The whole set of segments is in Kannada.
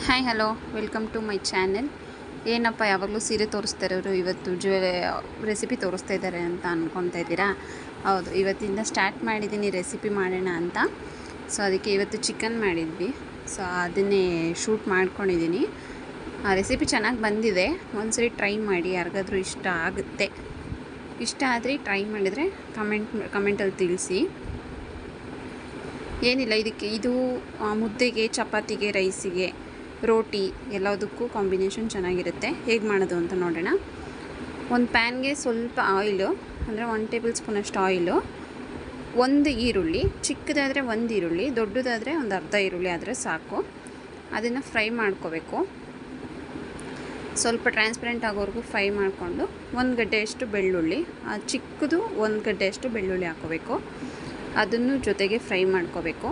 Hi hello welcome to my channel. ಏನಪ್ಪ ಯಾವಾಗಲೂ ಸೀರೆ ತೋರಿಸ್ತಾ ಇರೋರು, ಇವತ್ತು ರೆಸಿಪಿ ತೋರಿಸ್ತಾ ಇದ್ದಾರೆ ಅಂತ ಅಂದ್ಕೊತಾ ಇದ್ದೀರಾ? ಹೌದು, ಇವತ್ತಿಂದ ಸ್ಟಾರ್ಟ್ ಮಾಡಿದ್ದೀನಿ ರೆಸಿಪಿ ಮಾಡೋಣ ಅಂತ. ಸೊ ಅದಕ್ಕೆ ಇವತ್ತು ಚಿಕನ್ ಮಾಡಿದ್ವಿ. ಸೊ ಅದನ್ನೇ ಶೂಟ್ ಮಾಡ್ಕೊಂಡಿದ್ದೀನಿ. ಆ ರೆಸಿಪಿ ಚೆನ್ನಾಗಿ ಬಂದಿದೆ. ಒಂದ್ಸರಿ ಟ್ರೈ ಮಾಡಿ, ಯಾರಿಗಾದ್ರೂ ಇಷ್ಟ ಆಗುತ್ತೆ. ಇಷ್ಟ ಆದರೆ ಟ್ರೈ ಮಾಡಿದರೆ ಕಮೆಂಟಲ್ಲಿ ತಿಳಿಸಿ. ಏನಿಲ್ಲ, ಇದು ಮುದ್ದೆಗೆ, ಚಪಾತಿಗೆ, ರೈಸಿಗೆ, ರೋಟಿ ಎಲ್ಲದಕ್ಕೂ ಕಾಂಬಿನೇಷನ್ ಚೆನ್ನಾಗಿರುತ್ತೆ. ಹೇಗೆ ಮಾಡೋದು ಅಂತ ನೋಡೋಣ. ಒಂದು ಪ್ಯಾನ್ಗೆ ಸ್ವಲ್ಪ ಆಯಿಲು, ಅಂದರೆ 1 ಟೇಬಲ್ ಸ್ಪೂನಷ್ಟು ಆಯಿಲು, ಒಂದು ಈರುಳ್ಳಿ, ಚಿಕ್ಕದಾದರೆ ಒಂದು ಈರುಳ್ಳಿ, ದೊಡ್ಡದಾದರೆ ಒಂದು ಅರ್ಧ ಈರುಳ್ಳಿ ಆದರೆ ಸಾಕು. ಅದನ್ನು ಫ್ರೈ ಮಾಡ್ಕೋಬೇಕು. ಸ್ವಲ್ಪ ಟ್ರಾನ್ಸ್ಪರೆಂಟ್ ಆಗೋವರೆಗೂ ಫ್ರೈ ಮಾಡಿಕೊಂಡು ಒಂದು ಗಡ್ಡೆಯಷ್ಟು ಬೆಳ್ಳುಳ್ಳಿ, ಚಿಕ್ಕದು ಒಂದು ಗಡ್ಡೆಯಷ್ಟು ಬೆಳ್ಳುಳ್ಳಿ ಹಾಕೋಬೇಕು. ಅದನ್ನು ಜೊತೆಗೆ ಫ್ರೈ ಮಾಡ್ಕೋಬೇಕು.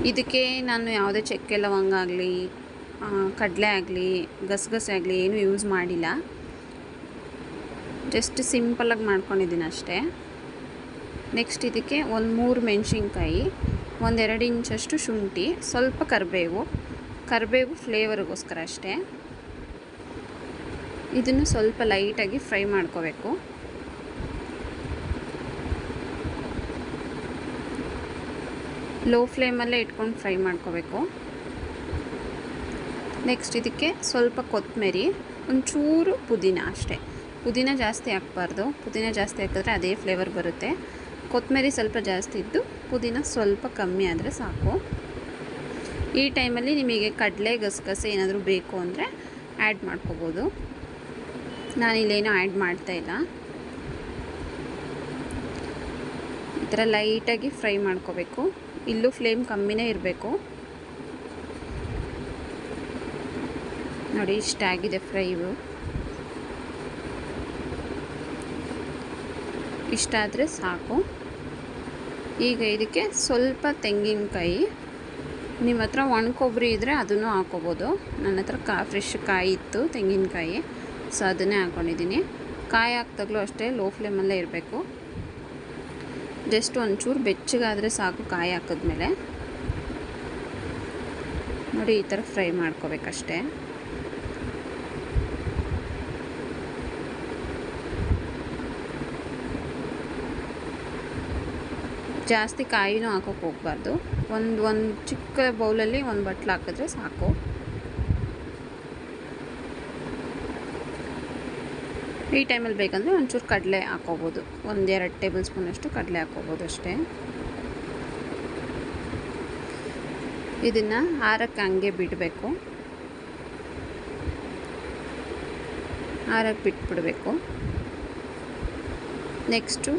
ಇದಕ್ಕೆ ನಾನು ಯಾವುದೇ ಚಕ್ಕೆ ಲವಂಗ ಆಗಲಿ, ಕಡಲೆ ಆಗಲಿ, ಗಸಗಸೆ ಆಗಲಿ ಏನೂ ಯೂಸ್ ಮಾಡಿಲ್ಲ. ಜಸ್ಟ್ ಸಿಂಪಲಾಗಿ ಮಾಡ್ಕೊಂಡಿದ್ದೀನಿ ಅಷ್ಟೇ. ನೆಕ್ಸ್ಟ್ ಇದಕ್ಕೆ ಒಂದು 3 ಮೆಣಸಿನ್ಕಾಯಿ, 1-2 ಇಂಚಷ್ಟು ಶುಂಠಿ, ಸ್ವಲ್ಪ ಕರಿಬೇವು ಫ್ಲೇವರ್ಗೋಸ್ಕರ ಅಷ್ಟೇ. ಇದನ್ನು ಸ್ವಲ್ಪ ಲೈಟಾಗಿ ಫ್ರೈ ಮಾಡ್ಕೋಬೇಕು. ಲೋ ಫ್ಲೇಮಲ್ಲೇ ಇಟ್ಕೊಂಡು ಫ್ರೈ ಮಾಡ್ಕೋಬೇಕು. ನೆಕ್ಸ್ಟ್ ಇದಕ್ಕೆ ಸ್ವಲ್ಪ ಕೊತ್ತಂಬರಿ, ಒಂಚೂರು ಪುದೀನ ಅಷ್ಟೇ. ಪುದೀನ ಜಾಸ್ತಿ ಹಾಕ್ಬಾರ್ದು, ಪುದೀನ ಜಾಸ್ತಿ ಹಾಕಿದ್ರೆ ಅದೇ ಫ್ಲೇವರ್ ಬರುತ್ತೆ. ಕೊತ್ತಂಬರಿ ಸ್ವಲ್ಪ ಜಾಸ್ತಿ ಇದ್ದು ಪುದೀನ ಸ್ವಲ್ಪ ಕಮ್ಮಿ ಆದರೆ ಸಾಕು. ಈ ಟೈಮಲ್ಲಿ ನಿಮಗೆ ಕಡಲೆ, ಗಸಗಸೆ ಏನಾದರೂ ಬೇಕು ಅಂದರೆ ಆ್ಯಡ್ ಮಾಡ್ಕೋಬೋದು. ನಾನಿಲ್ಲೇನೂ ಆ್ಯಡ್ ಮಾಡ್ತಾಯಿಲ್ಲ. ಈ ಥರ ಲೈಟಾಗಿ ಫ್ರೈ ಮಾಡ್ಕೋಬೇಕು. ಇಲ್ಲೂ ಫ್ಲೇಮ್ ಕಮ್ಮಿನೇ ಇರಬೇಕು. ನೋಡಿ, ಇಷ್ಟ ಆಗಿದೆ ಫ್ರೈವು. ಇಷ್ಟ ಆದರೆ ಸಾಕು. ಈಗ ಇದಕ್ಕೆ ಸ್ವಲ್ಪ ತೆಂಗಿನಕಾಯಿ, ನಿಮ್ಮ ಹತ್ರ ಒಣ ಕೊಬ್ಬರಿ ಇದ್ದರೆ ಅದನ್ನು ಹಾಕೋಬೋದು. ನನ್ನ ಹತ್ರ ಫ್ರೆಶ್ ಕಾಯಿ ಇತ್ತು, ತೆಂಗಿನಕಾಯಿ, ಸೊ ಅದನ್ನೇ ಹಾಕ್ಕೊಂಡಿದ್ದೀನಿ. ಕಾಯಿ ಹಾಕ್ದಾಗಲೂ ಅಷ್ಟೇ ಲೋ ಫ್ಲೇಮಲ್ಲೇ ಇರಬೇಕು. ಜಸ್ಟ್ ಒಂಚೂರು ಬೆಚ್ಚಗಾದರೆ ಸಾಕು ಕಾಯಿ ಹಾಕಿದ್ಮೇಲೆ. ನೋಡಿ, ಈ ಥರ ಫ್ರೈ ಮಾಡ್ಕೋಬೇಕಷ್ಟೆ. ಜಾಸ್ತಿ ಕಾಯಿನೂ ಹಾಕೋಕೆ ಹೋಗಬಾರ್ದು. ಒಂದು ಚಿಕ್ಕ ಬೌಲಲ್ಲಿ ಒಂದು ಬಟ್ಲು ಹಾಕಿದ್ರೆ ಸಾಕು. ಈ ಟೈಮಲ್ಲಿ ಬೇಕಂದರೆ ಒಂಚೂರು ಕಡಲೆ ಹಾಕೋಬೋದು, 1-2 ಟೇಬಲ್ ಸ್ಪೂನಷ್ಟು ಕಡಲೆ ಹಾಕೋಬೋದು ಅಷ್ಟೇ. ಇದನ್ನು ಆರಕ್ಕೆ ಹಂಗೆ ಬಿಡಬೇಕು. ಆರಕ್ಕೆ ಬಿಟ್ಬಿಡಬೇಕು. ನೆಕ್ಸ್ಟು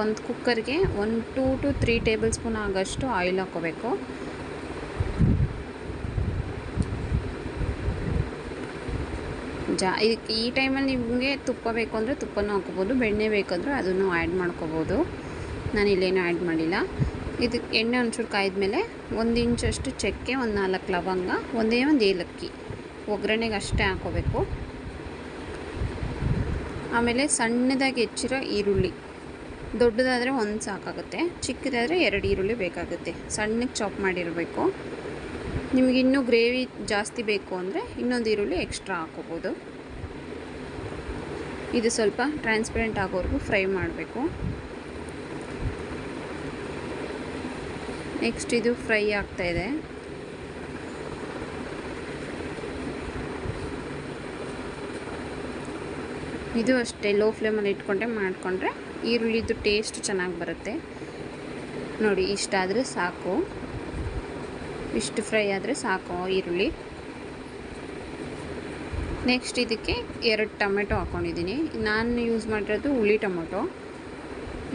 ಒಂದು ಕುಕ್ಕರ್ಗೆ 2 to 3 ಟೇಬಲ್ ಸ್ಪೂನ್ ಆಗೋಷ್ಟು ಆಯಿಲ್ ಹಾಕೋಬೇಕು. ಈ ಟೈಮಲ್ಲಿ ನಿಮಗೆ ತುಪ್ಪ ಬೇಕು ಅಂದರೆ ತುಪ್ಪನೂ ಹಾಕೋಬೋದು, ಬೆಣ್ಣೆ ಬೇಕಂದ್ರೆ ಅದನ್ನು ಆ್ಯಡ್ ಮಾಡ್ಕೋಬೋದು. ನಾನು ಇಲ್ಲೇನೂ ಆ್ಯಡ್ ಮಾಡಿಲ್ಲ. ಇದಕ್ಕೆ ಎಣ್ಣೆ ಒಂಚೂರು ಕಾಯ್ದ್ಮೇಲೆ 1 ಇಂಚಷ್ಟು ಚಕ್ಕೆ, 4 ಲವಂಗ, ಒಂದು ಏಲಕ್ಕಿ ಒಗ್ಗರಣೆಗೆ ಅಷ್ಟೇ ಹಾಕೋಬೇಕು. ಆಮೇಲೆ ಸಣ್ಣದಾಗಿ ಹೆಚ್ಚಿರೋ ಈರುಳ್ಳಿ, ದೊಡ್ಡದಾದರೆ 1 ಸಾಕಾಗುತ್ತೆ, ಚಿಕ್ಕದಾದರೆ 2 ಈರುಳ್ಳಿ ಬೇಕಾಗುತ್ತೆ. ಸಣ್ಣಗೆ ಚಾಪ್ ಮಾಡಿರಬೇಕು. ನಿಮಗೆ ಇನ್ನೂ ಗ್ರೇವಿ ಜಾಸ್ತಿ ಬೇಕು ಅಂದರೆ ಇನ್ನೊಂದು ಈರುಳ್ಳಿ ಎಕ್ಸ್ಟ್ರಾ ಹಾಕೋಬೋದು. ಇದು ಸ್ವಲ್ಪ ಟ್ರಾನ್ಸ್ಪರೆಂಟ್ ಆಗೋವರೆಗೂ ಫ್ರೈ ಮಾಡಬೇಕು. ನೆಕ್ಸ್ಟ್ ಇದು ಫ್ರೈ ಆಗ್ತಾಯಿದೆ. ಇದು ಅಷ್ಟೇ ಲೋ ಫ್ಲೇಮಲ್ಲಿ ಇಟ್ಕೊಂಡೆ ಮಾಡಿಕೊಂಡ್ರೆ ಈರುಳ್ಳಿದು ಟೇಸ್ಟ್ ಚೆನ್ನಾಗಿ ಬರುತ್ತೆ. ನೋಡಿ, ಇಷ್ಟ ಆದರೆ ಸಾಕು. ಇಷ್ಟು ಫ್ರೈ ಆದರೆ ಸಾಕು ಈರುಳ್ಳಿ. ನೆಕ್ಸ್ಟ್ ಇದಕ್ಕೆ 2 ಟೊಮೆಟೊ ಹಾಕ್ಕೊಂಡಿದ್ದೀನಿ. ನಾನು ಯೂಸ್ ಮಾಡಿರೋದು ಹುಳಿ ಟೊಮೆಟೊ.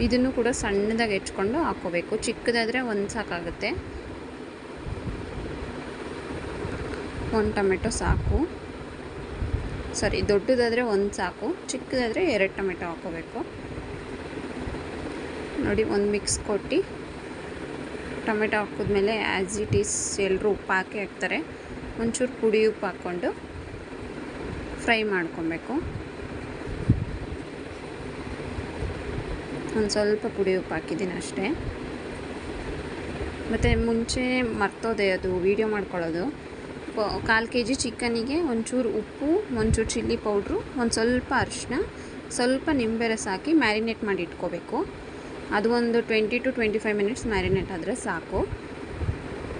ಇದನ್ನು ಕೂಡ ಸಣ್ಣದಾಗಿ ಹೆಚ್ಕೊಂಡು ಹಾಕ್ಕೋಬೇಕು. ಚಿಕ್ಕದಾದರೆ 1 ಸಾಕಾಗುತ್ತೆ. 1 ಟೊಮೆಟೊ ಸಾಕು. ದೊಡ್ಡದಾದರೆ 1 ಸಾಕು, ಚಿಕ್ಕದಾದರೆ 2 ಟೊಮೆಟೊ ಹಾಕ್ಕೋಬೇಕು. ನೋಡಿ, ಒಂದು ಮಿಕ್ಸ್ ಕೊಟ್ಟು ಟೊಮೆಟೊ ಹಾಕಿದ್ಮೇಲೆ ಆ್ಯಸ್ ಇಟ್ ಈಸ್ ಎಲ್ಲರೂ ಉಪ್ಪು ಹಾಕ್ತಾರೆ. ಒಂಚೂರು ಪುಡಿ ಉಪ್ಪು ಹಾಕ್ಕೊಂಡು ಫ್ರೈ ಮಾಡ್ಕೊಬೇಕು. ಒಂದು ಸ್ವಲ್ಪ ಪುಡಿ ಉಪ್ಪು ಹಾಕಿದ್ದೀನಿ ಅಷ್ಟೇ. ಮತ್ತು ಮುಂಚೆ ಮರ್ತೋದೆ ಅದು ವೀಡಿಯೋ ಮಾಡ್ಕೊಳ್ಳೋದು. 1/4 kg ಚಿಕನಿಗೆ ಒಂಚೂರು ಉಪ್ಪು, ಒಂಚೂರು ಚಿಲ್ಲಿ ಪೌಡ್ರು, ಒಂದು ಸ್ವಲ್ಪ ಅರಿಶಿನ, ಸ್ವಲ್ಪ ನಿಂಬೆ ರಸ ಹಾಕಿ ಮ್ಯಾರಿನೇಟ್ ಮಾಡಿ ಇಟ್ಕೋಬೇಕು. ಅದು ಒಂದು 20 to 25 ಮಿನಿಟ್ಸ್ ಮ್ಯಾರಿನೇಟ್ ಆದರೆ ಸಾಕು.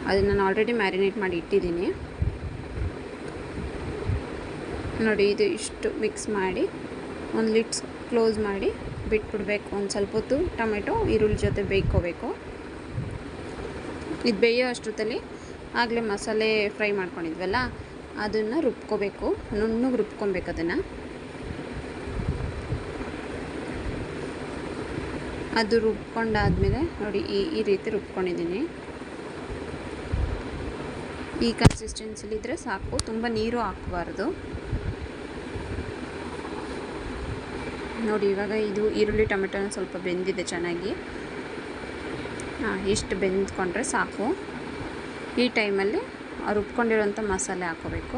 ಅದನ್ನು ನಾನು ಆಲ್ರೆಡಿ ಮ್ಯಾರಿನೇಟ್ ಮಾಡಿ ಇಟ್ಟಿದ್ದೀನಿ ನೋಡಿ. ಇದು ಇಷ್ಟು ಮಿಕ್ಸ್ ಮಾಡಿ ಒಂದು ಲಿಡ್ಸ್ ಕ್ಲೋಸ್ ಮಾಡಿ ಬಿಟ್ಬಿಡ್ಬೇಕು. ಒಂದು ಸ್ವಲ್ಪ ಹೊತ್ತು ಟೊಮೆಟೊ ಈರುಳ್ಳಿ ಜೊತೆ ಬೇಯ್ಕೋಬೇಕು. ಇದು ಬೇಯೋ ಅಷ್ಟೊತ್ತಲ್ಲಿ ಆಗಲೇ ಮಸಾಲೆ ಫ್ರೈ ಮಾಡ್ಕೊಂಡಿದ್ವಲ್ಲ ಅದನ್ನು ರುಬ್ಕೋಬೇಕು. ನುಣ್ಣಗೆ ರುಬ್ಕೊಬೇಕು ಅದನ್ನು. ಅದು ರುಬ್ಕೊಂಡಾದಮೇಲೆ ನೋಡಿ ಈ ರೀತಿ ರುಬ್ಕೊಂಡಿದ್ದೀನಿ. ಈ ಕನ್ಸಿಸ್ಟೆನ್ಸಿಲಿದ್ದರೆ ಸಾಕು, ತುಂಬ ನೀರು ಹಾಕಬಾರ್ದು ನೋಡಿ. ಇವಾಗ ಇದು ಈರುಳ್ಳಿ ಟೊಮೆಟೊನ ಸ್ವಲ್ಪ ಬೆಂದಿದೆ ಚೆನ್ನಾಗಿ. ಇಷ್ಟು ಬೆಂದ್ಕೊಂಡ್ರೆ ಸಾಕು. ಈ ಟೈಮಲ್ಲಿ ರುಬ್ಕೊಂಡಿರೋಂಥ ಮಸಾಲೆ ಹಾಕೋಬೇಕು.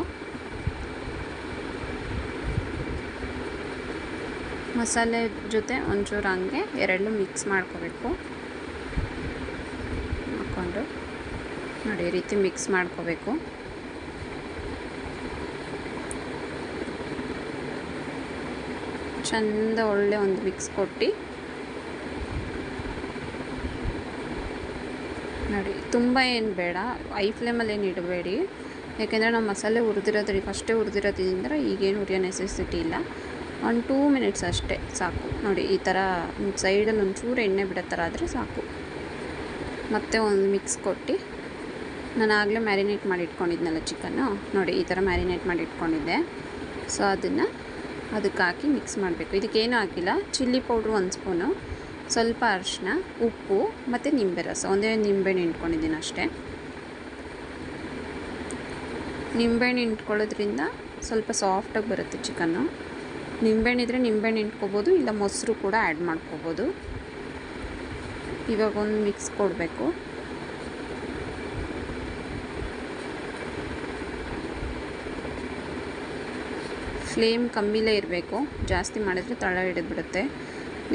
ಮಸಾಲೆ ಜೊತೆ ಒಂಚೂರು ಹಂಗೆ ಎರಡನ್ನೂ ಮಿಕ್ಸ್ ಮಾಡ್ಕೋಬೇಕು. ಹಾಕ್ಕೊಂಡು ನೋಡಿ ಈ ರೀತಿ ಮಿಕ್ಸ್ ಮಾಡ್ಕೋಬೇಕು. ಚೆಂದ ಒಳ್ಳೆ ಒಂದು ಮಿಕ್ಸ್ ಕೊಟ್ಟು ನೋಡಿ. ತುಂಬ ಏನು ಬೇಡ, ಐ ಫ್ಲೇಮಲ್ಲಿ ಏನು ಇಡಬೇಡಿ. ಯಾಕೆಂದರೆ ನಾವು ಮಸಾಲೆ ಹುರಿದಿರೋದ್ರಿ ಫಸ್ಟೇ ಹುರಿದಿರೋದ್ರಿಂದ ಈಗೇನು ಹುರಿಯೋ ನೆಸೆಸಿಟಿ ಇಲ್ಲ. 1-2 ಮಿನಿಟ್ಸ್ ಅಷ್ಟೇ ಸಾಕು ನೋಡಿ. ಈ ಥರ ಸೈಡಲ್ಲಿ ಒಂಚೂರು ಎಣ್ಣೆ ಬಿಡೋ ಥರ ಆದರೆ ಸಾಕು. ಮತ್ತೆ ಒಂದು ಮಿಕ್ಸ್ ಕೊಟ್ಟು ನಾನು ಆಗಲೇ ಮ್ಯಾರಿನೇಟ್ ಮಾಡಿ ಇಟ್ಕೊಂಡಿದ್ನಲ್ಲ ಚಿಕನ್ನು ನೋಡಿ, ಈ ಥರ ಮ್ಯಾರಿನೇಟ್ ಮಾಡಿ ಇಟ್ಕೊಂಡಿದ್ದೆ. ಸೊ ಅದನ್ನು ಅದಕ್ಕೆ ಹಾಕಿ ಮಿಕ್ಸ್ ಮಾಡಬೇಕು. ಇದಕ್ಕೇನು ಹಾಕಿಲ್ಲ, ಚಿಲ್ಲಿ ಪೌಡ್ರು 1 ಸ್ಪೂನು, ಸ್ವಲ್ಪ ಅರಿಶಿನ, ಉಪ್ಪು ಮತ್ತು ನಿಂಬೆ ರಸ. ಒಂದೇ ನಿಂಬೆಹಣ್ಣು ಹಿಂಡ್ಕೊಂಡಿದ್ದೀನಿ ಅಷ್ಟೇ. ನಿಂಬೆಹಣ್ಣು ಹಿಂಡ್ಕೊಳ್ಳೋದ್ರಿಂದ ಸ್ವಲ್ಪ ಸಾಫ್ಟಾಗಿ ಬರುತ್ತೆ ಚಿಕನ್ನು. ನಿಂಬೆಹಣ್ಣಿದ್ರೆ ನಿಂಬೆಹಣ್ಣು ಹಿಂಡ್ಕೋಬೋದು, ಇಲ್ಲ ಮೊಸರು ಕೂಡ ಆ್ಯಡ್ ಮಾಡ್ಕೋಬೋದು. ಇವಾಗ ಒಂದು ಮಿಕ್ಸ್ ಕೊಡಬೇಕು. ಫ್ಲೇಮ್ ಕಮ್ಮಿಲೇ ಇರಬೇಕು, ಜಾಸ್ತಿ ಮಾಡಿದ್ರೆ ತಳ ಹಿಡಿದ್ಬಿಡುತ್ತೆ.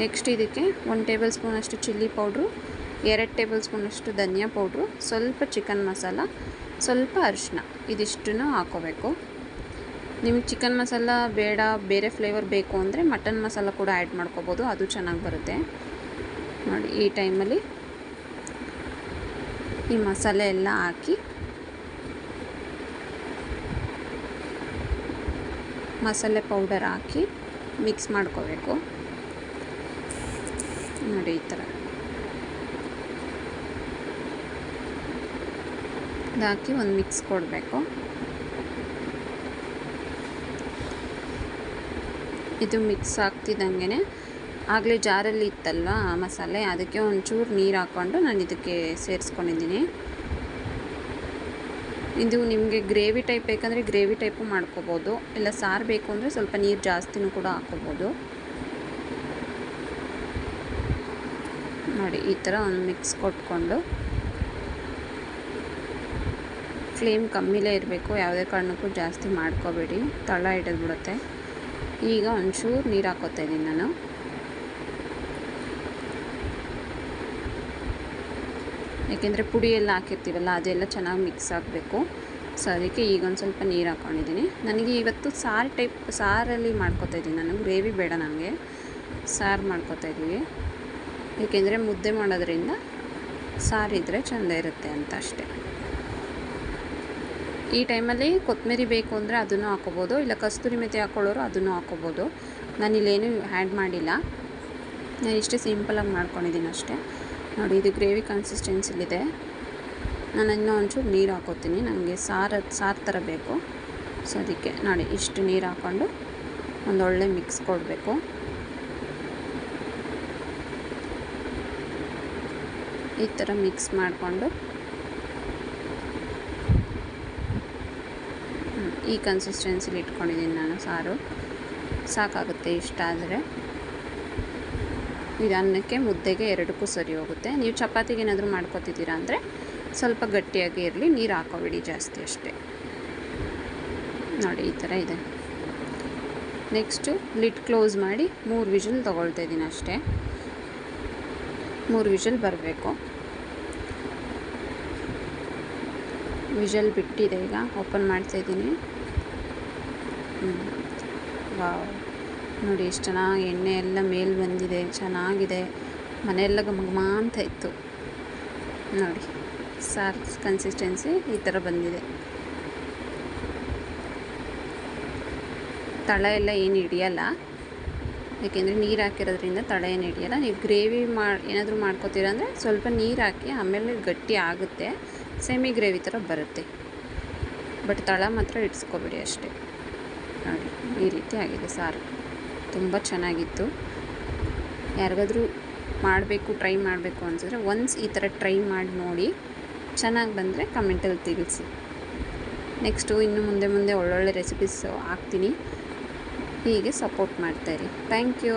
ನೆಕ್ಸ್ಟ್ ಇದಕ್ಕೆ 1 ಟೇಬಲ್ ಸ್ಪೂನಷ್ಟು ಚಿಲ್ಲಿ ಪೌಡ್ರು, 2 ಟೇಬಲ್ ಸ್ಪೂನಷ್ಟು ಧನಿಯಾ ಪೌಡ್ರು, ಸ್ವಲ್ಪ ಚಿಕನ್ ಮಸಾಲ, ಸ್ವಲ್ಪ ಅರಿಶಿನ, ಇದಿಷ್ಟನ್ನು ಹಾಕೋಬೇಕು. ನಿಮಗೆ ಚಿಕನ್ ಮಸಾಲ ಬೇಡ, ಬೇರೆ ಫ್ಲೇವರ್ ಬೇಕು ಅಂದರೆ ಮಟನ್ ಮಸಾಲ ಕೂಡ ಆ್ಯಡ್ ಮಾಡ್ಕೋಬೋದು, ಅದು ಚೆನ್ನಾಗಿ ಬರುತ್ತೆ ನೋಡಿ. ಈ ಟೈಮಲ್ಲಿ ಈ ಮಸಾಲೆ ಎಲ್ಲ ಹಾಕಿ ಮಸಾಲೆ ಪೌಡರ್ ಹಾಕಿ ಮಿಕ್ಸ್ ಮಾಡ್ಕೋಬೇಕು ನೋಡಿ. ಈ ಥರ ಹಾಕಿ ಒಂದು ಮಿಕ್ಸ್ ಕೊಡಬೇಕು. ಇದು ಮಿಕ್ಸ್ ಆಗ್ತಿದ್ದಂಗೆ ಆಗಲೇ ಜಾರಲ್ಲಿ ಇತ್ತಲ್ವ ಮಸಾಲೆ, ಅದಕ್ಕೆ ಒಂಚೂರು ನೀರು ಹಾಕ್ಕೊಂಡು ನಾನು ಇದಕ್ಕೆ ಸೇರಿಸ್ಕೊಂಡಿದ್ದೀನಿ. ಇದು ನಿಮಗೆ ಗ್ರೇವಿ ಟೈಪ್ ಬೇಕಂದರೆ ಗ್ರೇವಿ ಟೈಪು ಮಾಡ್ಕೋಬೋದು, ಇಲ್ಲ ಸಾರು ಬೇಕು ಅಂದರೆ ಸ್ವಲ್ಪ ನೀರು ಜಾಸ್ತಿನೂ ಕೂಡ ಹಾಕ್ಕೋಬೋದು ನೋಡಿ. ಈ ಥರ ಒಂದು ಮಿಕ್ಸ್ ಕೊಟ್ಕೊಂಡು ಫ್ಲೇಮ್ ಕಮ್ಮಿಲೇ ಇರಬೇಕು, ಯಾವುದೇ ಕಾರಣಕ್ಕೂ ಜಾಸ್ತಿ ಮಾಡ್ಕೋಬೇಡಿ, ತಳ ಹಿಡಿದ್ಬಿಡುತ್ತೆ. ಈಗ ಒಂಚೂರು ನೀರು ಹಾಕ್ಕೋತಾ ಇದ್ದೀನಿ ನಾನು. ಏಕೆಂದರೆ ಪುಡಿ ಎಲ್ಲ ಹಾಕಿರ್ತೀವಲ್ಲ ಅದೆಲ್ಲ ಚೆನ್ನಾಗಿ ಮಿಕ್ಸ್ ಆಗಬೇಕು. ಸೊ ಅದಕ್ಕೆ ಈಗ ಒಂದು ಸ್ವಲ್ಪ ನೀರು ಹಾಕ್ಕೊಂಡಿದ್ದೀನಿ. ನನಗೆ ಇವತ್ತು ಸಾರಲ್ಲಿ ಮಾಡ್ಕೋತಾ ಇದ್ದೀನಿ ನಾನು, ಗ್ರೇವಿ ಬೇಡ ನನಗೆ, ಸಾರು ಮಾಡ್ಕೋತಾ ಇದ್ದೀವಿ. ಏಕೆಂದರೆ ಮುದ್ದೆ ಮಾಡೋದ್ರಿಂದ ಸಾರಿದ್ರೆ ಚೆಂದ ಇರುತ್ತೆ ಅಂತ ಅಷ್ಟೇ. ಈ ಟೈಮಲ್ಲಿ ಕೊತ್ತಂಬರಿ ಬೇಕು ಅಂದರೆ ಅದನ್ನು ಹಾಕ್ಕೋಬೋದು, ಇಲ್ಲ ಕಸ್ತೂರಿ ಮೆಥಿ ಹಾಕ್ಕೊಳ್ಳೋರು ಅದನ್ನು ಹಾಕ್ಕೋಬೋದು. ನಾನಿಲ್ಲೇನು ಆ್ಯಡ್ ಮಾಡಿಲ್ಲ, ನಾನು ಇಷ್ಟೇ ಸಿಂಪಲಾಗಿ ಮಾಡ್ಕೊಂಡಿದ್ದೀನಿ ಅಷ್ಟೇ ನೋಡಿ. ಇದು ಗ್ರೇವಿ ಕನ್ಸಿಸ್ಟೆನ್ಸಿಲಿದೆ. ನಾನು ಇನ್ನೂ ಒಂಚೂರು ನೀರು ಹಾಕ್ಕೋತೀನಿ, ನನಗೆ ಸಾರು ಥರ ಬೇಕು. ಸೊ ಅದಕ್ಕೆ ನೋಡಿ ಇಷ್ಟು ನೀರು ಹಾಕ್ಕೊಂಡು ಒಂದೊಳ್ಳೆ ಮಿಕ್ಸ್ ಕೊಡಬೇಕು. ಈ ಥರ ಮಿಕ್ಸ್ ಮಾಡಿಕೊಂಡು ಈ ಕನ್ಸಿಸ್ಟೆನ್ಸಿಲಿ ಇಟ್ಕೊಂಡಿದ್ದೀನಿ ನಾನು. ಸಾರು ಸಾಕಾಗುತ್ತೆ ಇಷ್ಟ ಆದರೆ. ಇದು ಅನ್ನಕ್ಕೆ ಮುದ್ದೆಗೆ ಎರಡಕ್ಕೂ ಸರಿ ಹೋಗುತ್ತೆ. ನೀವು ಚಪಾತಿಗೆ ಏನಾದರೂ ಮಾಡ್ಕೊತಿದ್ದೀರಾ ಅಂದರೆ ಸ್ವಲ್ಪ ಗಟ್ಟಿಯಾಗಿ ಇರಲಿ, ನೀರು ಹಾಕೋಬೇಡಿ ಜಾಸ್ತಿ ಅಷ್ಟೇ ನೋಡಿ. ಈ ಥರ ಇದೆ. ನೆಕ್ಸ್ಟು ಲಿಡ್ ಕ್ಲೋಸ್ ಮಾಡಿ 3 ವಿಷಲ್ ತೊಗೊಳ್ತಾ ಇದ್ದೀನಿ ಅಷ್ಟೇ. 3 ವಿಷಲ್ ಬರಬೇಕು. ವಿಷಲ್ ಬಿಟ್ಟಿದೆ. ಈಗ ಓಪನ್ ಮಾಡ್ತಾಯಿದ್ದೀನಿ. ವಾವ್, ನೋಡಿ ಎಷ್ಟು ಚೆನ್ನಾಗಿ ಎಣ್ಣೆ ಎಲ್ಲ ಮೇಲೆ ಬಂದಿದೆ, ಚೆನ್ನಾಗಿದೆ. ಮನೆಯೆಲ್ಲ ಘಮ ಅಂತ ಇತ್ತು ನೋಡಿ. ಸಾರು ಕನ್ಸಿಸ್ಟೆನ್ಸಿ ಈ ಥರ ಬಂದಿದೆ. ತಳ ಎಲ್ಲ ಏನು ಹಿಡಿಯಲ್ಲ, ಯಾಕೆಂದರೆ ನೀರು ಹಾಕಿರೋದ್ರಿಂದ ತಳ ಏನು ಹಿಡಿಯಲ್ಲ. ನೀವು ಗ್ರೇವಿ ಏನಾದರೂ ಮಾಡ್ಕೋತೀರ ಅಂದರೆ ಸ್ವಲ್ಪ ನೀರು ಹಾಕಿ ಆಮೇಲೆ ಗಟ್ಟಿ ಆಗುತ್ತೆ, ಸೆಮಿ ಗ್ರೇವಿ ಥರ ಬರುತ್ತೆ. ಬಟ್ ತಳ ಮಾತ್ರ ಇಡಿಸ್ಕೊಬೇಡಿ ಅಷ್ಟೇ. ನೋಡಿ ಈ ರೀತಿ ಆಗಿದೆ ಸಾರು, ತುಂಬ ಚೆನ್ನಾಗಿತ್ತು. ಯಾರಿಗಾದ್ರೂ ಮಾಡಬೇಕು, ಟ್ರೈ ಮಾಡಬೇಕು ಅನಿಸಿದ್ರೆ ಒನ್ಸ್ ಈ ಥರ ಟ್ರೈ ಮಾಡಿ ನೋಡಿ. ಚೆನ್ನಾಗಿ ಬಂದರೆ ಕಮೆಂಟಲ್ಲಿ ತಿಳಿಸಿ. ನೆಕ್ಸ್ಟು ಇನ್ನು ಮುಂದೆ ಒಳ್ಳೊಳ್ಳೆ ರೆಸಿಪೀಸ್ ಹಾಕ್ತೀನಿ. ಹೀಗೆ ಸಪೋರ್ಟ್ ಮಾಡ್ತಾಯಿರಿ. Thank you.